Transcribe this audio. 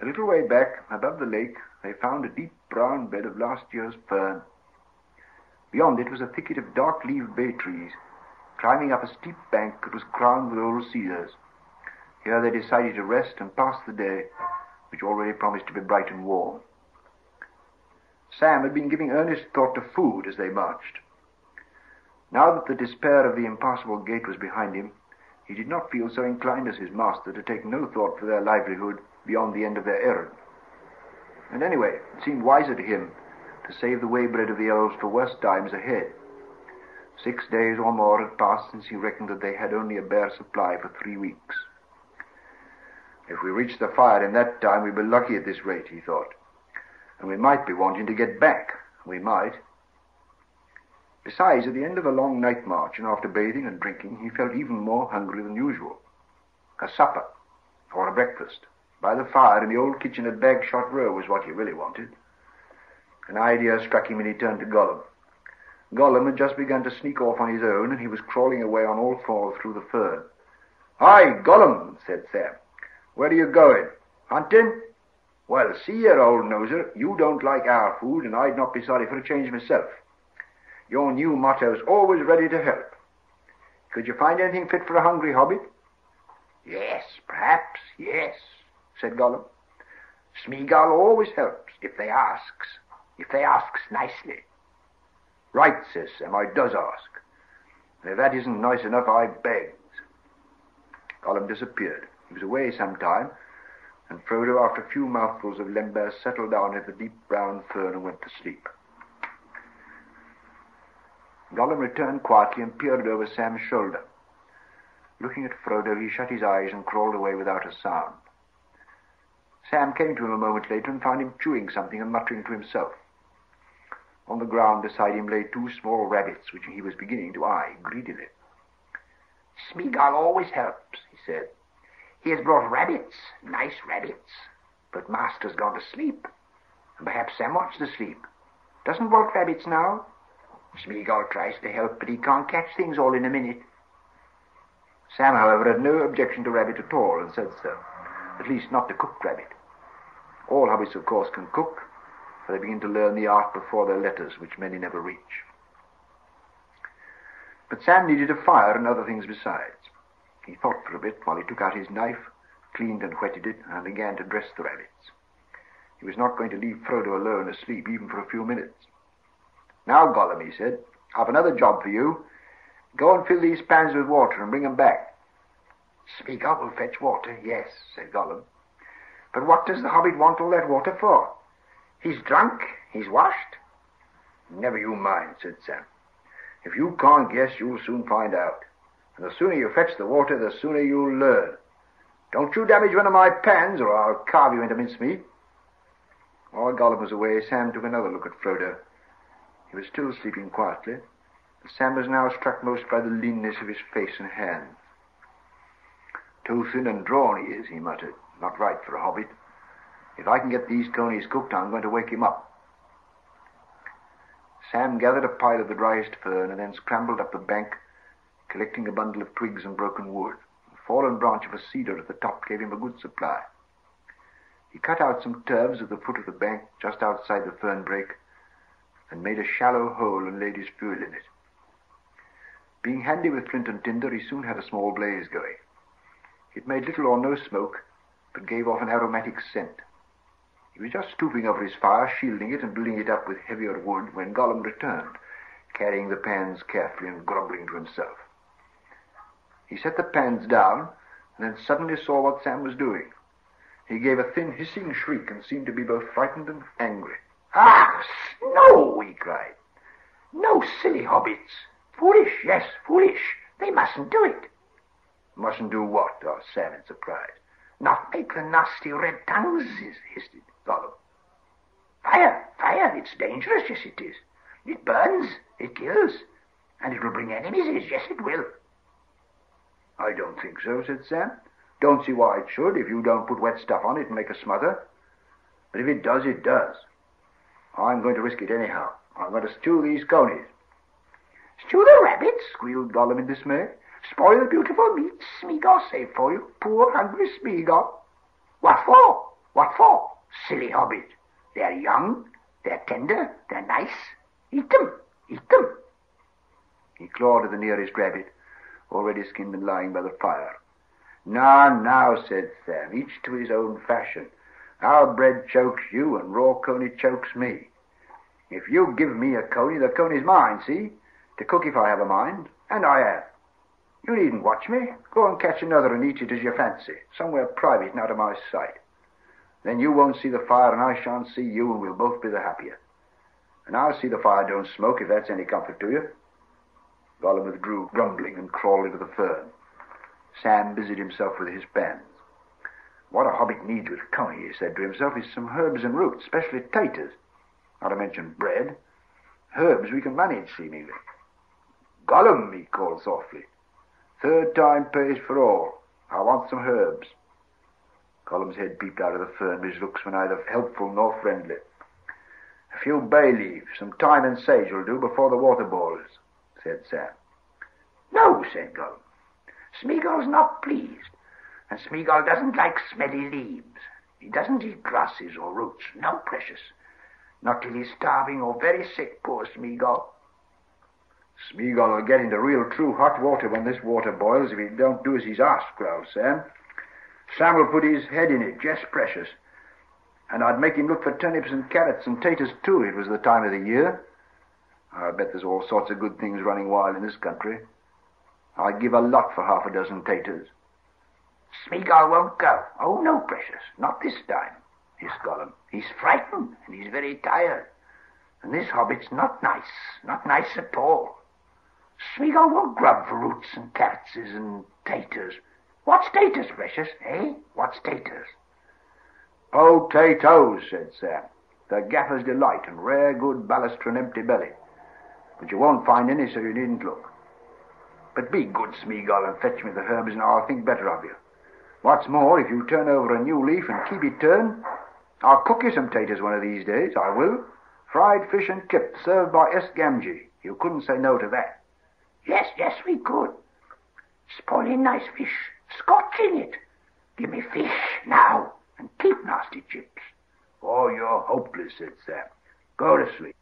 A little way back, above the lake, they found a deep brown bed of last year's fern. Beyond it was a thicket of dark-leaved bay trees, climbing up a steep bank that was crowned with old cedars. Here they decided to rest and pass the day, which already promised to be bright and warm. Sam had been giving earnest thought to food as they marched. Now that the despair of the impassable gate was behind him, he did not feel so inclined as his master to take no thought for their livelihood beyond the end of their errand. And anyway, it seemed wiser to him to save the waybread of the elves for worse times ahead. 6 days or more had passed since he reckoned that they had only a bare supply for 3 weeks. If we reached the fire in that time, we'd be lucky at this rate, he thought. And we might be wanting to get back. We might. Besides, at the end of a long night march, and after bathing and drinking, he felt even more hungry than usual. A supper, or a breakfast, by the fire in the old kitchen at Bagshot Row was what he really wanted. An idea struck him and he turned to Gollum. Gollum had just begun to sneak off on his own, and he was crawling away on all fours through the fern. "Hi, Gollum," said Sam. "Where are you going? Hunting? Well, see here, old noser, you don't like our food, and I'd not be sorry for a change myself. Your new motto's always ready to help. Could you find anything fit for a hungry hobbit?" "Yes, perhaps, yes," said Gollum. "Smeagol always helps, if they asks nicely." "Right," says Sam, "I does ask. And if that isn't nice enough, I begs." Gollum disappeared. He was away some time, and Frodo, after a few mouthfuls of lembas, settled down in the deep brown fern and went to sleep. Gollum returned quietly and peered over Sam's shoulder. Looking at Frodo, he shut his eyes and crawled away without a sound. Sam came to him a moment later and found him chewing something and muttering to himself. On the ground beside him lay 2 small rabbits, which he was beginning to eye greedily. "Smeagol always helps," he said. "He has brought rabbits, nice rabbits. But Master's gone to sleep, and perhaps Sam wants to sleep. Doesn't want rabbits now. Smeagol tries to help, but he can't catch things all in a minute." Sam, however, had no objection to rabbit at all, and said so. At least not to cooked rabbit. All hobbits, of course, can cook, for they begin to learn the art before their letters, which many never reach. But Sam needed a fire and other things besides. He thought for a bit while he took out his knife, cleaned and whetted it, and began to dress the rabbits. He was not going to leave Frodo alone asleep even for a few minutes. "Now, Gollum," he said, "I've another job for you. Go and fill these pans with water and bring them back." "Smeagol will fetch water, yes," said Gollum. "But what does the hobbit want all that water for? He's drunk, he's washed." "Never you mind," said Sam. "If you can't guess, you'll soon find out. And the sooner you fetch the water, the sooner you'll learn. Don't you damage one of my pans, or I'll carve you into mincemeat." While Gollum was away, Sam took another look at Frodo. He was still sleeping quietly, but Sam was now struck most by the leanness of his face and hands. "Too thin and drawn he is," he muttered. "Not right for a hobbit. If I can get these conies cooked, I'm going to wake him up." Sam gathered a pile of the driest fern and then scrambled up the bank, collecting a bundle of twigs and broken wood. A fallen branch of a cedar at the top gave him a good supply. He cut out some turfs at the foot of the bank just outside the fern brake and made a shallow hole and laid his fuel in it. Being handy with flint and tinder, he soon had a small blaze going. It made little or no smoke, but gave off an aromatic scent. He was just stooping over his fire, shielding it and building it up with heavier wood, when Gollum returned, carrying the pans carefully and grumbling to himself. He set the pans down, and then suddenly saw what Sam was doing. He gave a thin, hissing shriek and seemed to be both frightened and angry. "Ah, no!" he cried. "No, silly hobbits. Foolish, yes, foolish. They mustn't do it." "Mustn't do what?" asked Sam in surprise. "Not make the nasty red tongues," hissed Gollum. "Fire, fire, it's dangerous, yes it is. It burns, it kills, and it will bring enemies, yes it will." "I don't think so," said Sam. "Don't see why it should, if you don't put wet stuff on it and make a smother. But if it does, it does. I'm going to risk it anyhow. I'm going to stew these conies." "Stew the rabbits?" squealed Gollum in dismay. "Spoil the beautiful meat Smeagol saved for you, poor hungry Smeagol. What for? What for? Silly hobbit. They're young, they're tender, they're nice. Eat them, eat them. He clawed at the nearest rabbit, already skinned and lying by the fire. Now, said Sam, each to his own fashion. Our bread chokes you, and raw coney chokes me. If you give me a coney, the coney's mine, see? To cook if I have a mind, and I have. You needn't watch me. Go and catch another and eat it as you fancy, somewhere private and out of my sight. Then you won't see the fire, and I shan't see you, and we'll both be the happier. And I'll see the fire don't smoke, if that's any comfort to you. Gollum withdrew, grumbling, and crawled into the fern. Sam busied himself with his pans. What a hobbit needs with coney, he said to himself, is some herbs and roots, especially taters. Not to mention bread. Herbs we can manage, seemingly. Gollum, he called softly. Third time pays for all. I want some herbs. Gollum's head peeped out of the fern, but his looks were neither helpful nor friendly. A few bay leaves, some thyme and sage will do before the water boils, said Sam. No, said Gollum. Smeagol's not pleased, and Smeagol doesn't like smelly leaves. He doesn't eat grasses or roots, no precious. Not till he's starving or very sick, poor Smeagol. Smeagol will get into real true hot water when this water boils if he don't do as he's asked, growled Sam. Sam will put his head in it, just precious. And I'd make him look for turnips and carrots and taters too, if it was the time of the year. I bet there's all sorts of good things running wild in this country. I'd give a lot for half a dozen taters. Smeagol won't go. Oh, no, precious, not this time, hissed Gollum. He's frightened, and he's very tired. And this hobbit's not nice at all. Smeagol won't grub for roots and carrots and taters. What's taters, precious, eh? What's taters? Potatoes, said Sam. They're gaffer's delight and rare good ballast for an empty belly. But you won't find any, so you needn't look. But be good, Smeagol, and fetch me the herbs, and I'll think better of you. What's more, if you turn over a new leaf and keep it turned, I'll cook you some taters one of these days, I will. Fried fish and kip, served by S. Gamgee. You couldn't say no to that. Yes, we could. Spoiling nice fish, scorching it. Give me fish now, and keep nasty chips. Oh, you're hopeless, said Sam. Go to sleep.